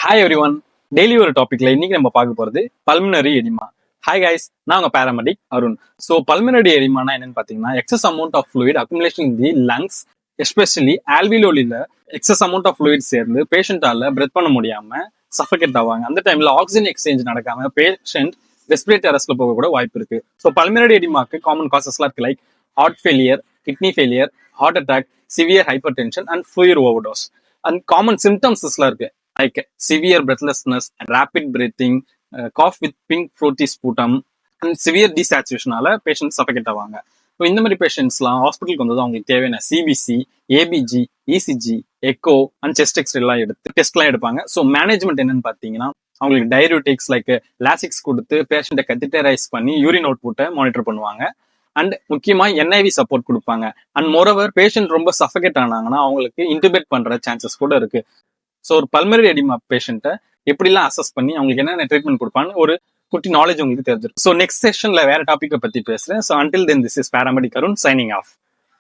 Hi every one. Daily ஒரு டாபிக்ல இன்னைக்கு நம்ம பார்க்க போறது பல்மினரி எடிமா. ஹாய் கைஸ், நான் உங்க பேராமெடிக் அருண். ஸோ பல்மினரி எடிமானா என்னன்னு பாத்தீங்கன்னா excess amount of fluid accumulation in the lungs, especially ஆல்விலோலில எக்ஸஸ் அமௌண்ட் ஆஃப் ஃப்ளூயிட் சேர்ந்து பேஷண்டால பிரெத் பண்ண முடியாம சஃபகேட் ஆவாங்க. அந்த டைம்ல ஆக்சிஜன் எக்ஸ்சேஞ்ச் நடக்காம பேஷண்ட் ரெஸ்பிரேட்டரி அரெஸ்ட்ல போக கூட வாய்ப்பு இருக்கு. ஸோ பல்மினரி எடிமாக்கு காமன் காசஸ்லாம் இருக்கு, like heart failure, kidney failure, heart attack, severe hypertension and fluid overdose. And common சிம்டம்ஸ்லாம் இருக்கு, like severe breathlessness and rapid breathing, cough with pink fruity sputum and severe desaturation patient suffocate ஆவாங்க. So இந்த மாதிரி பேஷண்ட்ஸ்லாம் ஹாஸ்பிட்டலுக்கு வந்தது அவங்களுக்கு தேவையான CBC, ABG, ECG, echo and chest X-ray எல்லாம் எடுத்து டெஸ்ட்லாம் எடுப்பாங்க. ஸோ மேனேஜ்மெண்ட் என்னன்னு பார்த்தீங்கன்னா அவங்களுக்கு டயரியூட்டிக்ஸ் லைக் லாசிக்ஸ் கொடுத்து பேஷண்ட்டை கத்திட்டரைஸ் பண்ணி யூரின் அவுட் புட்டை மானிட்டர் பண்ணுவாங்க. அண்ட் முக்கியமா என்ஐவி சப்போர்ட் கொடுப்பாங்க. அண்ட் மோரோவர் பேஷண்ட் ரொம்ப சஃபகேட் ஆனாங்கன்னா அவங்களுக்கு இன்டிபேட் பண்ற சான்சஸ் கூட இருக்கு. ஸோ ஒரு பல்மனரி எடிமா பேஷண்ட்டை எப்படிலாம் அசஸ் பண்ணி அவங்களுக்கு என்னென்ன ட்ரீட்மெண்ட் கொடுப்பான்னு ஒரு குட்டி நாலேஜ் உங்களுக்கு தெரிஞ்சிடும். ஸோ நெக்ஸ்ட் செஷன்ல வேற டாபிக்கை பத்தி பேசுறேன். So until then this is paramedic Arun signing off.